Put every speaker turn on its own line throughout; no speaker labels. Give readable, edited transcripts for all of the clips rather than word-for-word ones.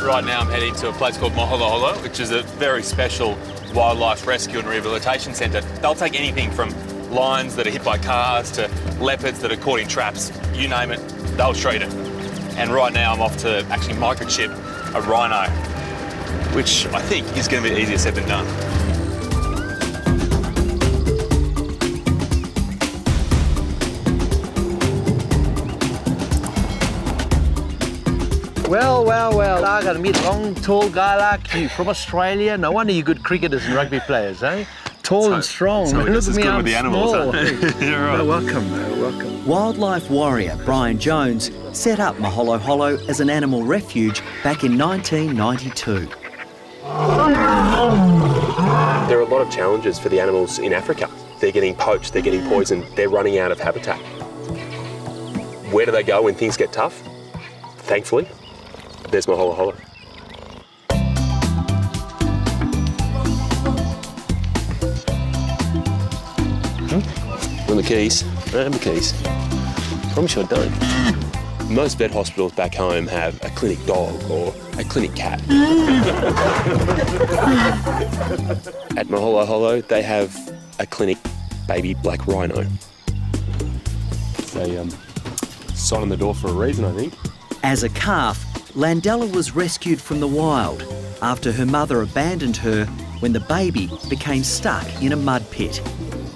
Right now I'm heading to a place called Maholo Holo, which is a very special wildlife rescue and rehabilitation centre. They'll take anything from lions that are hit by cars to leopards that are caught in traps. You name it, they'll treat it. And right now I'm off to actually microchip a rhino, which I think is going to be easier said than done.
Well, well, well, I got to meet a long, tall guy like you from Australia. No wonder you're good cricketers and rugby players, eh? Tall and strong.
So
Look at me, I'm
with the animals,
small.
huh? You're right.
Welcome, welcome.
Wildlife warrior Brian Jones set up Maholo Holo as an animal refuge back in 1992.
There are a lot of challenges for the animals in Africa. They're getting poached, they're getting poisoned, they're running out of habitat. Where do they go when things get tough? Thankfully, there's Maholo Holo. Want the keys? I don't have the keys. Promise you I don't. Most vet hospitals back home have a clinic dog or a clinic cat. At Maholo Holo, they have a clinic baby black rhino. They sign on the door for a reason, I think.
As a calf, Landella was rescued from the wild after her mother abandoned her when the baby became stuck in a mud pit.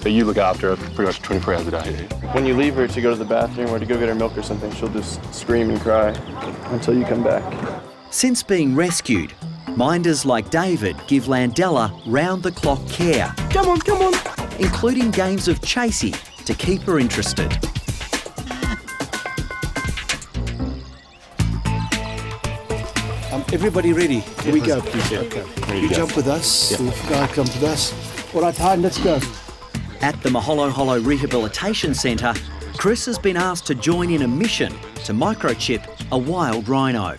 So you look after her pretty much 24 hours a day, do you?
When you leave her to go to the bathroom or to go get her milk or something, she'll just scream and cry until you come back.
Since being rescued, minders like David give Landella round-the-clock care.
Come on, come on.
Including games of chasey to keep her interested.
Everybody ready? Here we go.
Okay.
You jump with us, the guy comes with us. All right, Hyde, let's go.
At the Maholo Holo Rehabilitation Centre, Chris has been asked to join in a mission to microchip a wild rhino.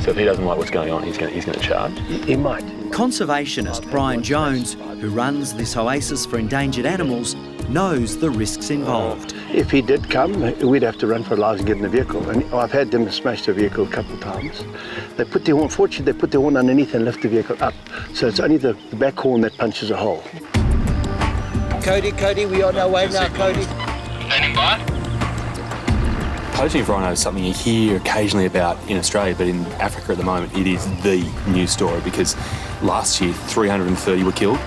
So if he doesn't like what's going on, he's going to charge?
He might.
Conservationist Brian Jones, who runs this oasis for endangered animals, knows the risks involved.
If he did come, we'd have to run for our lives and get in the vehicle. And I've had them smash the vehicle a couple of times. They put their horn, fortunately, they put their horn underneath and lift the vehicle up. So it's only the back horn that punches a hole.
Cody, we on our way now, Cody.
Standing by.
Poaching of rhino is something you hear occasionally about in Australia, but in Africa at the moment, it is the news story because last year, 330 were killed.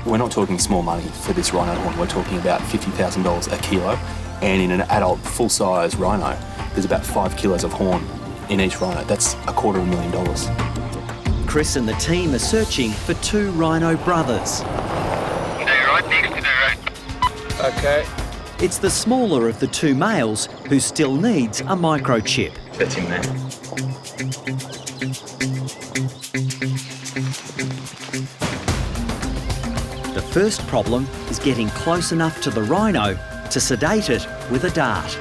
We're not talking small money for this rhino horn. We're talking about $50,000 a kilo. And in an adult full-size rhino, there's about 5 kilos of horn in each rhino. That's $250,000.
Chris and the team are searching for 2 rhino brothers.
Okay.
It's the smaller of the 2 males who still needs a microchip.
That's him there.
The first problem is getting close enough to the rhino to sedate it with a dart.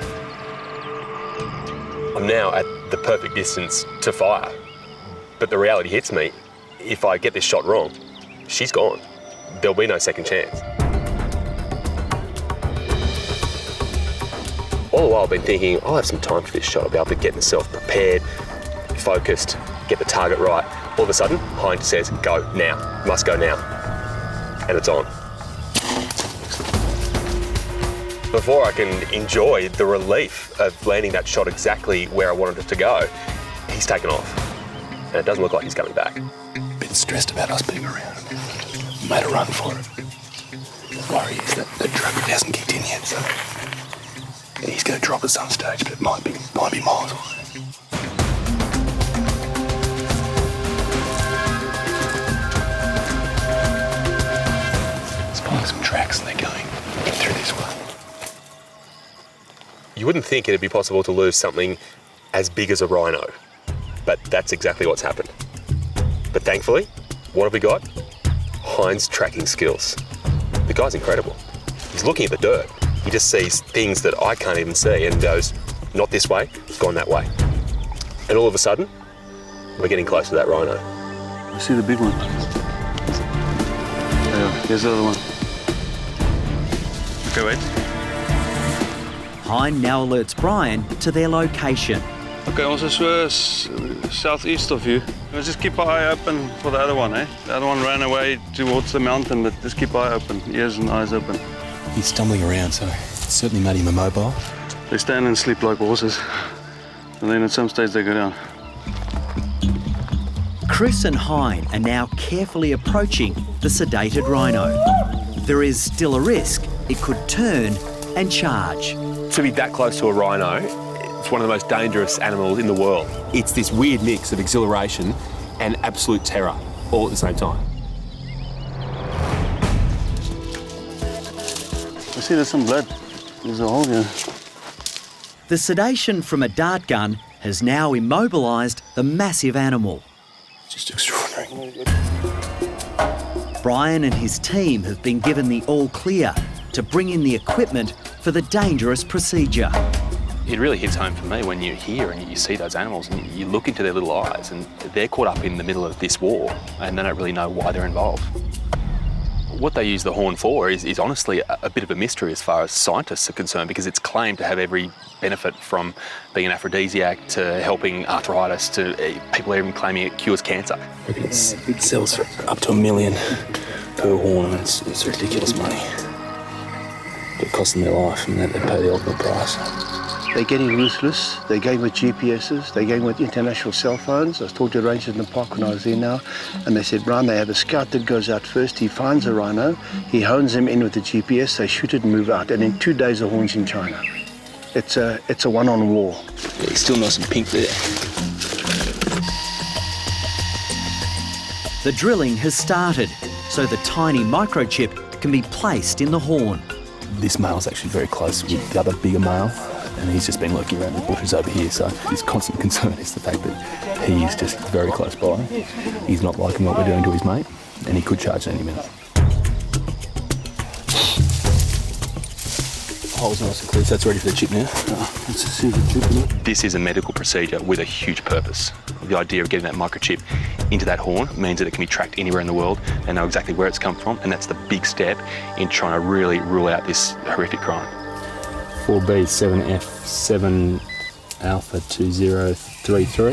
I'm now at the perfect distance to fire, but the reality hits me. If I get this shot wrong, she's gone. There'll be no second chance. All the while I've been thinking, I'll have some time for this shot. I'll be able to get myself prepared, focused, get the target right. All of a sudden, Hind says, go now, must go now. And it's on. Before I can enjoy the relief of landing that shot exactly where I wanted it to go, he's taken off. And it doesn't look like he's coming back.
Bit stressed about us being around. Made a run for it. The worry is that the truck hasn't kicked in yet, so he's going to drop at some stage, but it might be miles away. Spotting some tracks and they're going through this way.
You wouldn't think it'd be possible to lose something as big as a rhino, but that's exactly what's happened. But thankfully, what have we got? Hind's tracking skills. The guy's incredible. He's looking at the dirt. He just sees things that I can't even see and goes, not this way, gone that way. And all of a sudden, we're getting close to that rhino.
I see the big one. Here's the other one.
Go ahead.
Hind now alerts Brian to their location.
Okay, also southeast of you. Let's just keep our eye open for the other one, eh? The other one ran away towards the mountain, but just keep our eye open, ears and eyes open.
He's stumbling around, so it's certainly made him immobile.
They stand and sleep like horses, and then at some stage they go down.
Chris and Hein are now carefully approaching the sedated rhino. There is still a risk it could turn and charge.
To be that close to a rhino, it's one of the most dangerous animals in the world. It's this weird mix of exhilaration and absolute terror all at the same time.
I see there's some blood. There's a hole here.
The sedation from a dart gun has now immobilised the massive animal.
Just extraordinary.
Brian and his team have been given the all clear to bring in the equipment for the dangerous procedure.
It really hits home for me when you're here and you see those animals and you look into their little eyes and they're caught up in the middle of this war and they don't really know why they're involved. What they use the horn for is honestly a bit of a mystery as far as scientists are concerned, because it's claimed to have every benefit from being an aphrodisiac to helping arthritis to people even claiming it cures cancer.
It sells for up to $1 million per horn, and it's ridiculous money. It costs them their life, and they pay the ultimate price.
They're getting ruthless. They're going with GPSs. They're going with international cell phones. I was talking to rangers in the park when I was there now, and they said, Brian, they have a scout that goes out first. He finds a rhino. He hones him in with the GPS. They shoot it and move out. And in 2 days, the horn's in China. It's a one-on war.
Yeah, he's still nice and pink there.
The drilling has started, so the tiny microchip can be placed in the horn.
This male's actually very close with the other bigger male, and he's just been lurking around the bushes over here, so his constant concern is the fact that he's just very close by. He's not liking what we're doing to his mate, and he could charge at any minute. Hole's nice and clear, so that's ready for the chip now. Let's just see the chip in it.
This is a medical procedure with a huge purpose. The idea of getting that microchip into that horn means that it can be tracked anywhere in the world and know exactly where it's come from, and that's the big step in trying to really rule out this horrific crime. 4B7F7 Alpha 2033.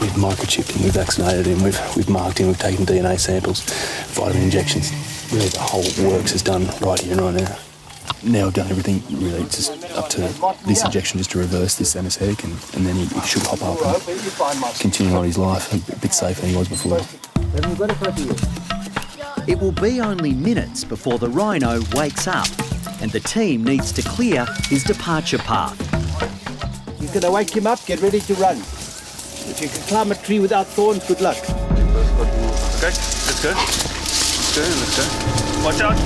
We've microchipped him, we've vaccinated him, we've marked him, we've taken DNA samples, vitamin injections. Really the whole works is done right here and right now. Now we've done everything really just up to this injection just to reverse this anaesthetic, and then he should hop up and continue on his life a bit safer than he was before.
It will be only minutes before the rhino wakes up, and the team needs to clear his departure path.
You're going to wake him up, get ready to run. If you can climb a tree without thorns, good luck.
Okay, let's go. Let's go. Watch out.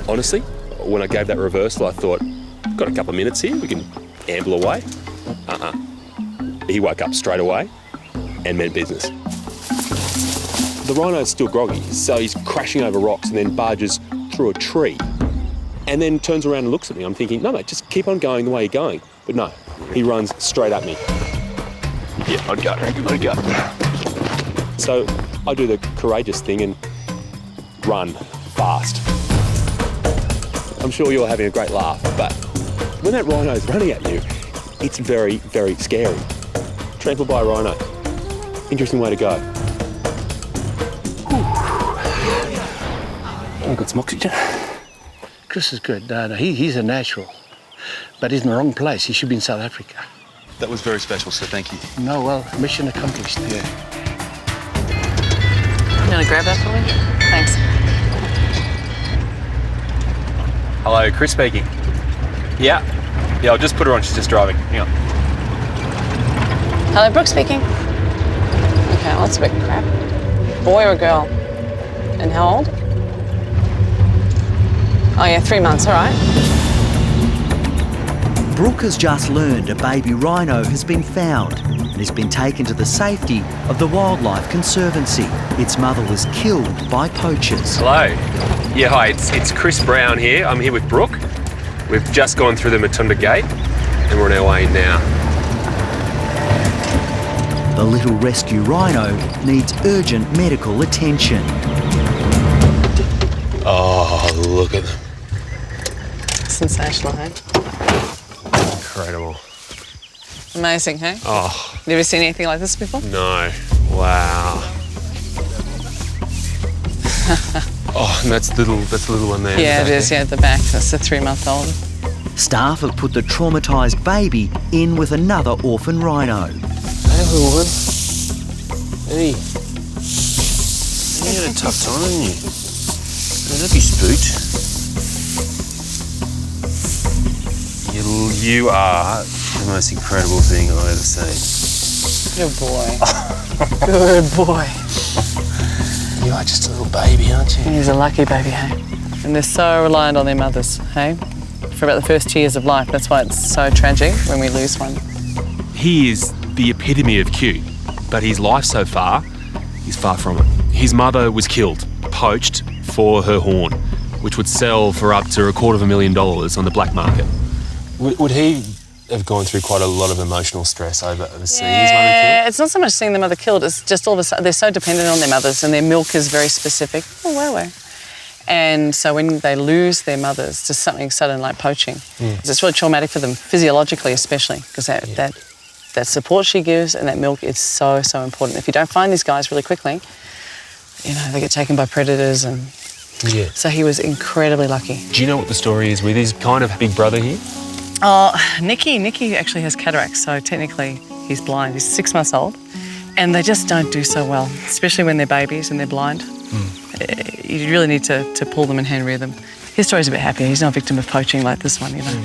Honestly, when I gave that reversal, I thought, got a couple of minutes here, we can amble away. He woke up straight away and meant business. The rhino's still groggy, so he's crashing over rocks and then barges through a tree and then turns around and looks at me. I'm thinking, no, mate, just keep on going the way you're going. But no, he runs straight at me. Yeah, I'd go. So I do the courageous thing and run fast. I'm sure you're having a great laugh, but when that rhino's running at you, it's very, very scary. Trampled by a rhino. Interesting way to go.
I've got some oxygen.
Chris is good. No, he's a natural. But he's in the wrong place. He should be in South Africa.
That was very special, so thank you.
No, well, mission accomplished.
Yeah.
You want to grab that for me? Thanks.
Hello, Chris speaking. Yeah, I'll just put her on, she's just driving. Hang on.
Hello, Brooke speaking. Okay, well, that's a bit crap. Boy or girl? And how old? Oh yeah, 3 months, all right.
Brooke has just learned a baby rhino has been found and has been taken to the safety of the Wildlife Conservancy. Its mother was killed by poachers.
Hello. Yeah, hi, it's Chris Brown here. I'm here with Brooke. We've just gone through the Matunda Gate and we're on our way now.
The little rescue rhino needs urgent medical attention.
Oh, look at them.
sensational, hey?
Incredible.
Amazing, hey?
Oh,
You ever seen anything like this before?
no. Wow. Oh, and that's the little one there.
Yeah, it is, yeah, at the back. That's the 3-month-old.
Staff have put the traumatised baby in with another orphan rhino.
Hey, little one. Hey. You had a tough time, haven't you? Don't be spooked. You are the most incredible thing I've ever seen.
Good boy. Good boy.
You are just a little baby, aren't you?
He's a lucky baby, hey? And they're so reliant on their mothers, hey? For about the first 2 years of life. That's why it's so tragic when we lose one.
He is the epitome of cute, but his life so far is far from it. His mother was killed, poached for her horn, which would sell for up to $250,000 on the black market.
Would he have gone through quite a lot of emotional stress over seeing his mother
Yeah,
killed?
it's not so much seeing the mother killed, it's just all of a sudden, they're so dependent on their mothers and their milk is very specific. Oh, wait. And so when they lose their mothers to something sudden like poaching, it's really traumatic for them, physiologically especially, because that support she gives and that milk is so, so important. If you don't find these guys really quickly, you know, they get taken by predators and...
Yeah.
So he was incredibly lucky.
Do you know what the story is with his kind of big brother here?
Oh, Nicky actually has cataracts, so technically he's blind. He's 6 months old, and they just don't do so well, especially when they're babies and they're blind. You really need to pull them and hand rear them. His story's a bit happier. He's not a victim of poaching like this one, you know.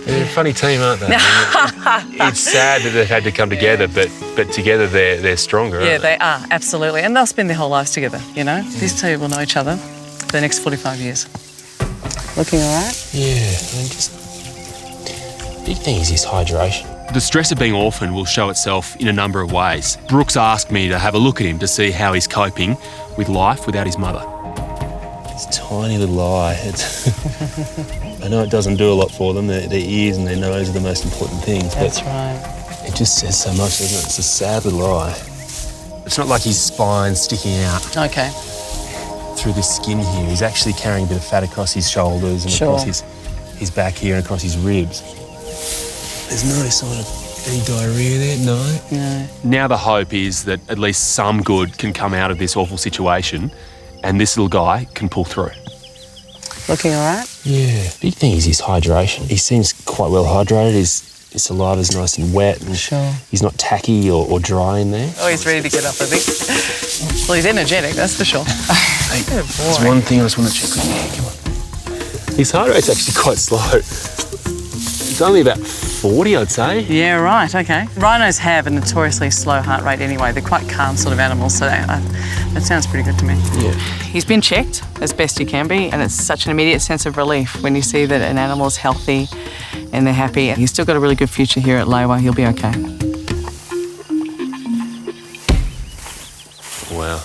They're a funny team, aren't they? It's sad that they've had to come together, but together they're stronger,
Yeah,
aren't they?
they are, absolutely. And they'll spend their whole lives together, you know. These two will know each other for the next 45 years. Looking all right?
Yeah, and just... Big thing is his hydration.
The stress of being orphaned will show itself in a number of ways. Brooks asked me to have a look at him to see how he's coping with life without his mother.
His tiny little eye. I know it doesn't do a lot for them. Their ears and their nose are the most important things.
That's
but
right.
It just says so much, doesn't it? It's a sad little eye. It's not like his spine's sticking out
Okay.
through the skin here. He's actually carrying a bit of fat across his shoulders and across his back here and across his ribs. There's no sign of any diarrhoea there, no.
Now the hope is that at least some good can come out of this awful situation and this little guy can pull through.
Looking all right?
Yeah. Big thing is his hydration. He seems quite well hydrated. His saliva's nice and wet and he's not tacky or dry in there.
Oh, he's ready to get up, I think. Well, he's energetic, that's for sure.
Hey,
Good boy.
there's one thing I just want to check with you. Come on.
His heart rate's actually quite slow. It's only about 40, I'd say.
Yeah, right, okay. Rhinos have a notoriously slow heart rate anyway. They're quite calm sort of animals, so that sounds pretty good to me.
Yeah.
He's been checked as best he can be, and it's such an immediate sense of relief when you see that an animal's healthy and they're happy. He's still got a really good future here at Lewa. He'll be okay.
Wow.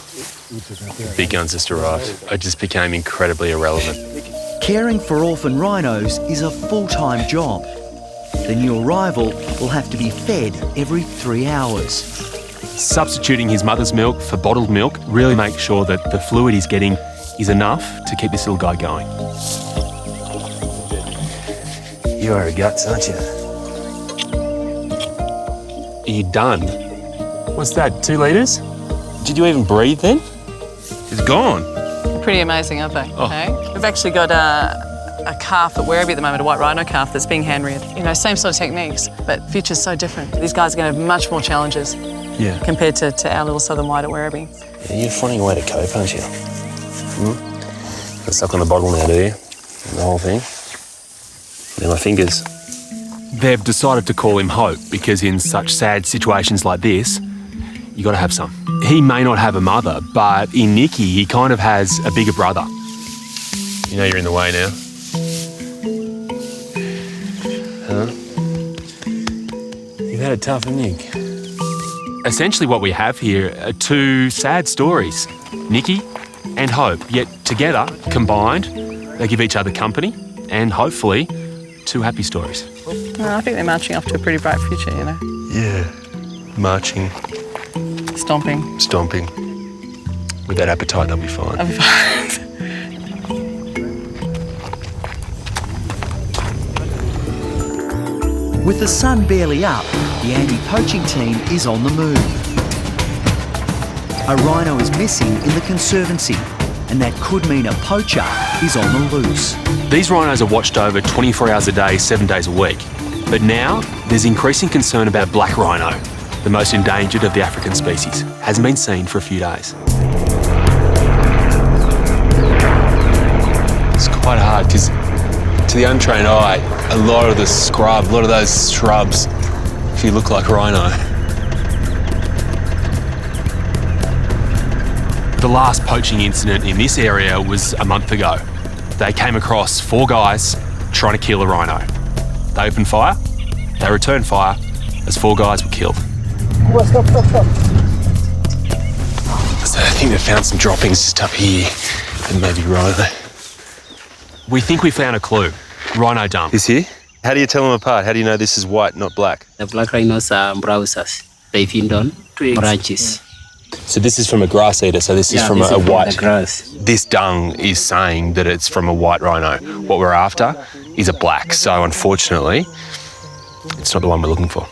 The big guns just arrived. I just became incredibly irrelevant.
Caring for orphan rhinos is a full-time job. The new arrival will have to be fed every 3 hours.
Substituting his mother's milk for bottled milk really makes sure that the fluid he's getting is enough to keep this little guy going.
You are a guts, aren't you?
Are you done? What's that, 2 litres? Did you even breathe then? It's gone.
Pretty amazing, aren't they?
Oh.
Hey? We've actually got a calf at Werribee at the moment, a white rhino calf that's being hand-reared. You know, same sort of techniques, but future's so different. These guys are going to have much more challenges compared to our little southern white at Werribee.
Yeah, you're finding a way to cope, aren't you? Got stuck on the bottle now, do you? The whole thing? They're my fingers.
They've decided to call him Hope because in such sad situations like this, you got to have some. He may not have a mother, but in Nicky, he kind of has a bigger brother. You know you're in the way now.
Huh? You've had it tough, haven't you?
Essentially what we have here are 2 sad stories, Nicky and Hope, yet together, combined, they give each other company and hopefully 2 happy stories.
I think they're marching off to a pretty bright future, you know.
Yeah. Marching.
Stomping.
Stomping. With that appetite, they'll be fine.
I'll be fine.
With the sun barely up, the anti-poaching team is on the move. A rhino is missing in the conservancy, and that could mean a poacher is on the loose.
These rhinos are watched over 24 hours a day, 7 days a week. But now, there's increasing concern about black rhino, the most endangered of the African species. Hasn't been seen for a few days. It's quite hard because to the untrained eye, a lot of the scrub, a lot of those shrubs, if you look like rhino. The last poaching incident in this area was a month ago. They came across 4 guys trying to kill a rhino. They opened fire, they returned fire as 4 guys were killed.
Stop.
So I think they found some droppings just up here and maybe rhino. We think we found a clue. Rhino dump. This here? How do you tell them apart? How do you know this is white, not black?
The black rhinos are browsers. They feed on branches.
So this is from a grass eater, so this is from a white...
the grass.
This dung is saying that it's from a white rhino. What we're after is a black, so unfortunately, it's not the one we're looking for.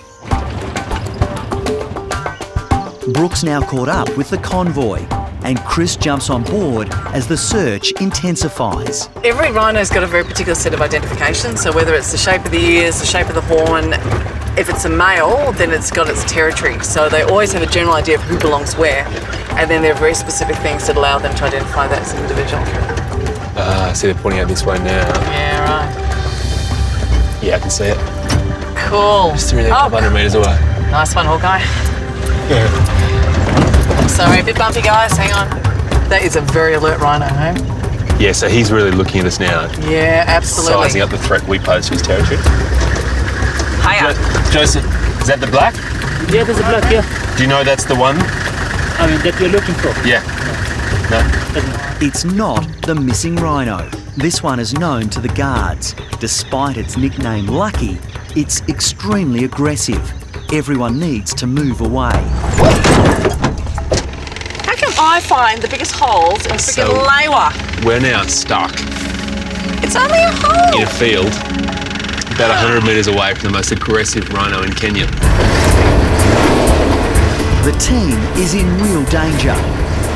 Brooks now caught up with the convoy, and Chris jumps on board as the search intensifies.
Every rhino's got a very particular set of identification, so whether it's the shape of the ears, the shape of the horn, if it's a male, then it's got its territory. So they always have a general idea of who belongs where, and then there are very specific things that allow them to identify that as an individual.
See, they're pointing out this way now.
Yeah, right.
Yeah, I can see it.
Cool.
Just through there, a couple hundred metres away.
Nice one, Hawkeye.
Yeah.
I'm sorry, a bit bumpy, guys, hang on. That is a very alert rhino, eh?
Yeah, so he's really looking at us now.
Yeah, absolutely.
Sizing up the threat we pose to his territory.
Hiya.
Joseph, is that the black?
Yeah, there's a black, yeah.
Do you know that's the one?
I mean, that you're looking for.
Yeah. No?
It's not the missing rhino. This one is known to the guards. Despite its nickname Lucky, it's extremely aggressive. Everyone needs to move away.
How come I find the biggest holes in freaking Lewa?
We're now stuck
It's only a hole.
in a field about 100 metres away from the most aggressive rhino in Kenya.
The team is in real danger.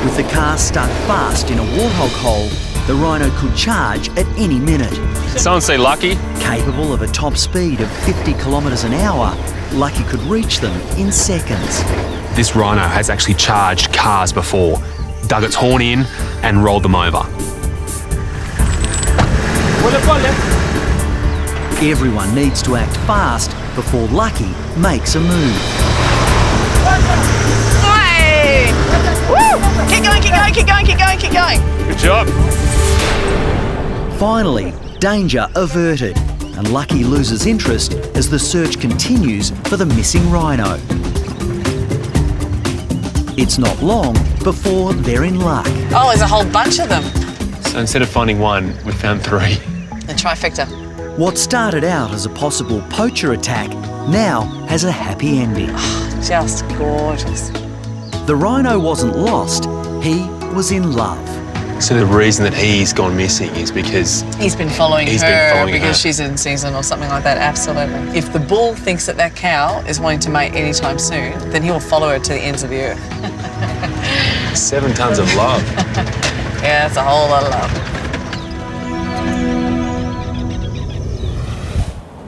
With the car stuck fast in a warthog hole, the rhino could charge at any minute.
Someone say Lucky?
Capable of a top speed of 50 kilometres an hour, Lucky could reach them in seconds.
This rhino has actually charged cars before, dug its horn in and rolled them over.
Everyone needs to act fast before Lucky makes a move.
Hey! Woo! Keep going, keep going, keep going, keep going, keep going.
Good job.
Finally, danger averted, and Lucky loses interest as the search continues for the missing rhino. It's not long before they're in luck.
Oh, there's a whole bunch of them.
So instead of finding one, we found 3.
The trifecta.
What started out as a possible poacher attack now has a happy ending.
Just gorgeous.
The rhino wasn't lost, he was in love.
So the reason that he's gone missing is because
He's been following
He's
her
been following
because
her.
she's in season or something like that, absolutely. If the bull thinks that that cow is wanting to mate anytime soon, then he will follow her to the ends of the earth.
7 tons of love.
Yeah, that's a whole lot of love.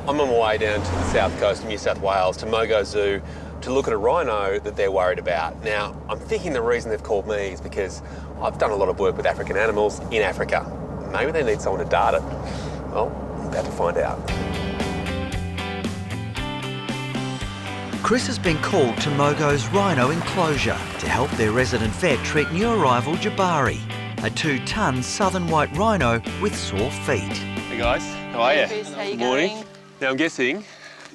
I'm on my way down to the south coast of New South Wales to Mogo Zoo to look at a rhino that they're worried about. Now, I'm thinking the reason they've called me is because I've done a lot of work with African animals in Africa. Maybe they need someone to dart it. Well, I'm about to find out.
Chris has been called to Mogo's rhino enclosure to help their resident vet treat new arrival Jabari, a 2-ton southern white rhino with sore feet.
Hey guys, how are you?
Chris, how you
Morning.
going?
Now I'm guessing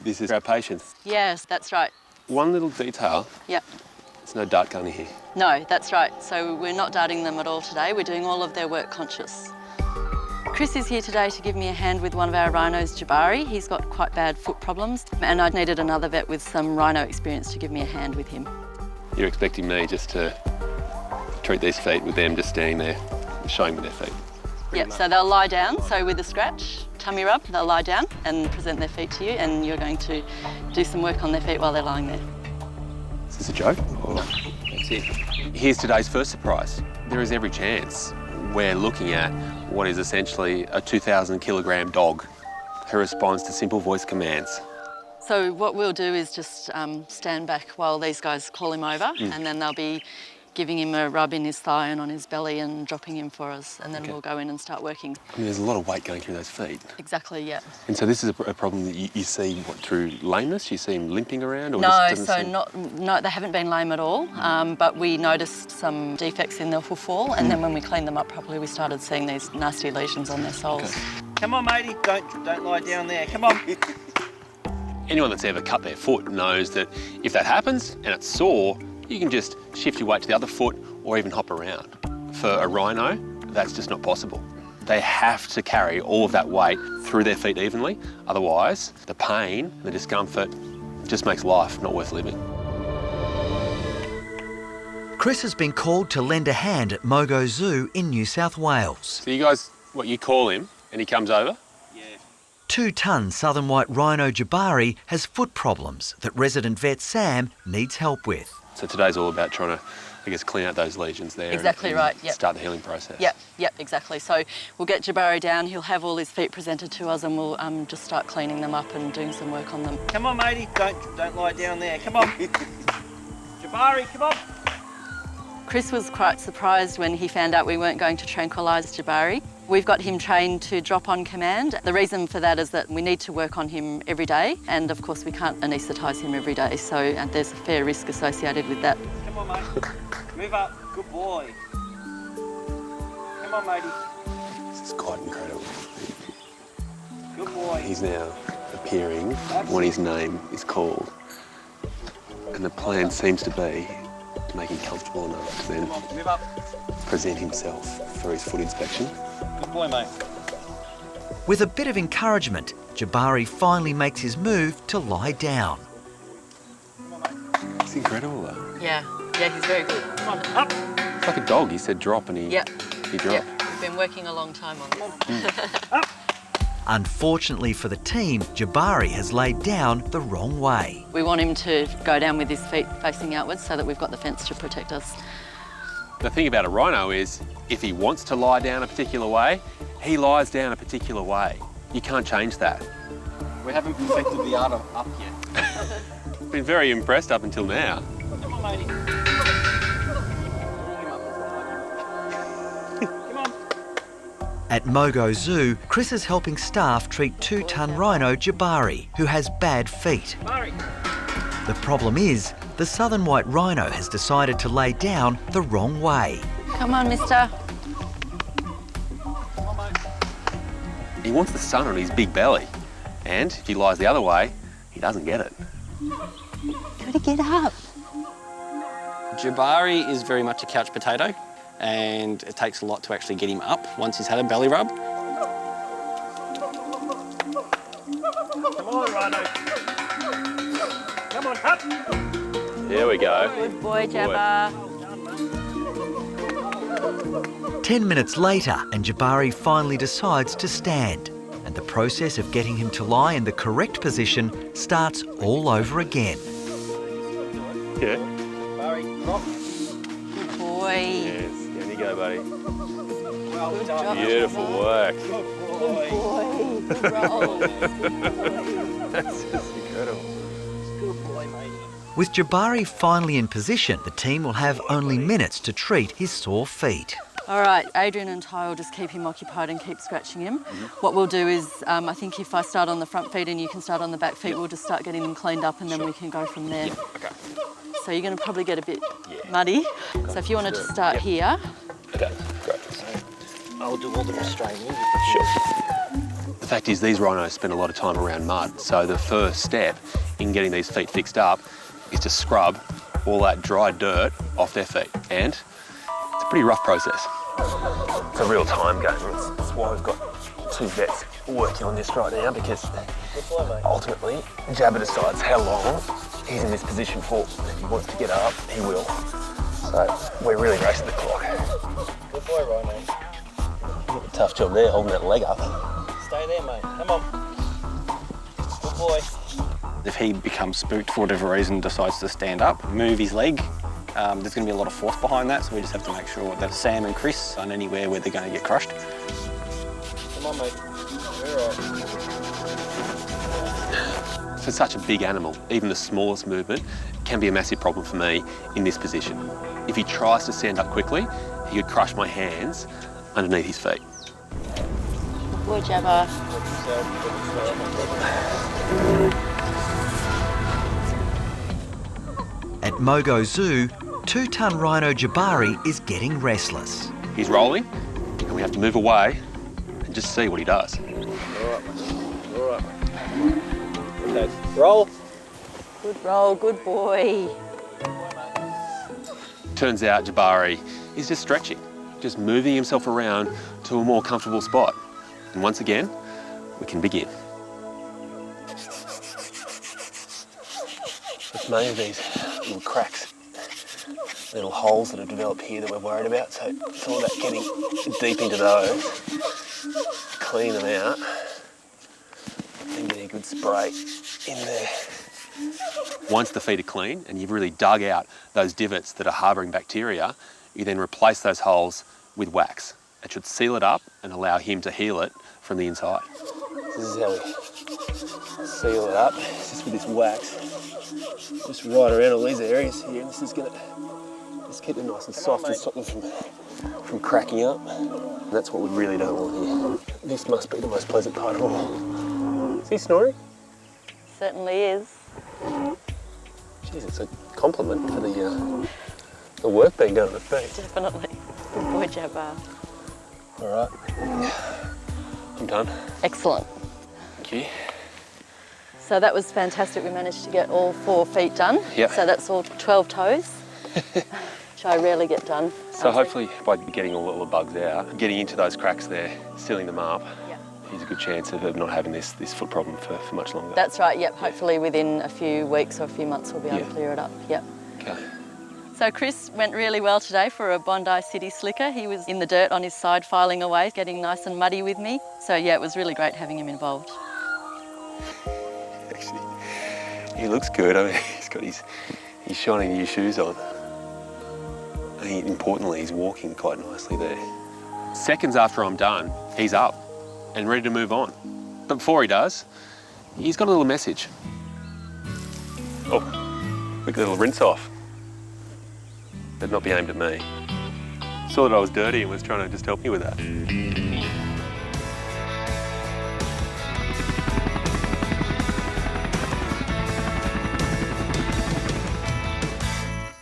this is our patient.
Yes, that's right.
One little detail,
Yep.
there's no dart gun here.
No, that's right. So we're not darting them at all today. We're doing all of their work conscious. Chris is here today to give me a hand with one of our rhinos, Jabari. He's got quite bad foot problems, and I needed another vet with some rhino experience to give me a hand with him.
You're expecting me just to treat these feet with them just standing there, showing me their feet.
Yep, so they'll lie down. So with a scratch, tummy rub, they'll lie down and present their feet to you, and you're going to do some work on their feet while they're lying there.
Is this a joke? Or... That's it. Here's today's first surprise. There is every chance we're looking at what is essentially a 2,000 kilogram dog who responds to simple voice commands.
So what we'll do is just stand back while these guys call him over, and then they'll be giving him a rub in his thigh and on his belly and dropping him for us, and then we'll go in and start working.
I mean, there's a lot of weight going through those feet.
Exactly, yeah.
And so this is a problem that you see through lameness? You see him limping around? Or
No, no, they haven't been lame at all, but we noticed some defects in their hoof wall, and then when we cleaned them up properly, we started seeing these nasty lesions on their soles.
Okay. Come on, matey, don't lie down there, come on.
Anyone that's ever cut their foot knows that if that happens and it's sore, you can just shift your weight to the other foot or even hop around. For a rhino, that's just not possible. They have to carry all of that weight through their feet evenly, otherwise the pain, the discomfort just makes life not worth living.
Chris has been called to lend a hand at Mogo Zoo in New South Wales.
So you guys, you call him and he comes over?
2-ton southern white rhino Jabari has foot problems that resident vet Sam needs help with.
So today's all about trying to, I guess, clean out those lesions there.
Exactly right, yep.
Start the healing process.
Yep, exactly. So we'll get Jabari down, he'll have all his feet presented to us, and we'll just start cleaning them up and doing some work on them.
Come on, matey, don't lie down there, come on. Jabari, come on.
Chris was quite surprised when he found out we weren't going to tranquilise Jabari. We've got him trained to drop on command. The reason for that is that we need to work on him every day, and of course we can't anaesthetise him every day, so there's a fair risk associated with that.
Come on, mate. Move up. Good boy. Come on, matey.
This is quite incredible.
Good boy.
He's now appearing when his name is called, and the plan seems to be to make him comfortable enough to then
move up.
Present himself for his foot inspection.
Good boy, mate.
With a bit of encouragement, Jabari finally makes his move to lie down.
It's incredible, though.
Yeah, he's very good. Come on, up.
It's like a dog. He said drop and he dropped.
Yep. We've been working a long time on this.
Up.
Unfortunately for the team, Jabari has laid down the wrong way.
We want him to go down with his feet facing outwards so that we've got the fence to protect us.
The thing about a rhino is, if he wants to lie down a particular way, he lies down a particular way. You can't change that.
We haven't perfected the art of up yet.
Been very impressed up until now.
Come on, matey. Come on.
At Mogo Zoo, Chris is helping staff treat 2-ton rhino Jabari, who has bad feet. The problem is, the southern white rhino has decided to lay down the wrong way.
Come on, mister.
He wants the sun on his big belly, and if he lies the other way, he doesn't get it.
Gotta get up.
Jabari is very much a couch potato, and it takes a lot to actually get him up once he's had a belly rub.
Come on, Rhino. Come on, up.
Here we go.
Good boy, Jabba.
10 minutes later, and Jabari finally decides to stand. And the process of getting him to lie in the correct position starts all over again.
Yeah.
Jabari, drop.
Good boy.
Yes, down you go, buddy.
Well done.
Beautiful work.
Good boy.
Good roll.
That's just incredible.
Good boy, matey.
With Jabari finally in position, the team will have only minutes to treat his sore feet.
All right, Adrian and Ty will just keep him occupied and keep scratching him. What we'll do is, I think if I start on the front feet and you can start on the back feet, we'll just start getting them cleaned up and then we can go from there.
Okay.
So you're going to probably get a bit muddy. So if you wanted to start here.
Okay, great.
I'll do all the restraining.
Sure. The fact is, these rhinos spend a lot of time around mud, so the first step in getting these feet fixed up is to scrub all that dry dirt off their feet, and it's a pretty rough process. It's a real time game. That's why we've got two vets working on this right now, because ultimately Jabba decides how long he's in this position for. If he wants to get up, he will. So we're really racing the clock.
Good boy, Rhino.
Tough job there, holding that leg up.
Stay there, mate. Come on. Good boy.
If he becomes spooked for whatever reason, decides to stand up, move his leg, there's going to be a lot of force behind that, so we just have to make sure that Sam and Chris aren't anywhere where they're going to get crushed.
Come on, mate. You're all right.
For such a big animal, even the smallest movement can be a massive problem for me in this position. If he tries to stand up quickly, he could crush my hands underneath his feet.
Good boy, Jabba.
At Mogo Zoo, 2-ton rhino Jabari is getting restless.
He's rolling, and we have to move away and just see what he does.
All right, mate. All right, mate. Okay, roll.
Good roll, good boy.
Turns out Jabari is just stretching, just moving himself around to a more comfortable spot. And once again, we can begin. It's mainly these little cracks, little holes that have developed here that we're worried about, so it's all about getting deep into those, clean them out, and getting a good spray in there. Once the feet are clean and you've really dug out those divots that are harbouring bacteria, you then replace those holes with wax. It should seal it up and allow him to heal it from the inside. This is how we seal it up, it's just with this wax. Just right around all these areas here, and this is going to just keep them nice and soft and stop them from cracking up. And that's what we really don't want here. This must be the most pleasant part of all. Is he snoring?
Certainly is.
Jeez, it's a compliment for the work being done on the feet.
Definitely. Good boy, Jabba.
All right, I'm done.
Excellent.
Thank you.
So that was fantastic. We managed to get all 4 feet done.
Yep.
So that's all 12 toes, which I rarely get done.
So hopefully by getting all the bugs out, getting into those cracks there, sealing them up, he's a good chance of not having this foot problem for much longer.
That's right, yep. Hopefully within a few weeks or a few months we'll be able to clear it up, yep.
Okay.
So Chris went really well today for a Bondi City slicker. He was in the dirt on his side filing away, getting nice and muddy with me. So yeah, it was really great having him involved.
Actually, he looks good. I mean, he's got his shiny new shoes on. And importantly, he's walking quite nicely there. Seconds after I'm done, he's up and ready to move on. But before he does, he's got a little message. Oh, quick little rinse off. Better not be aimed at me. Saw that I was dirty and was trying to just help me with that.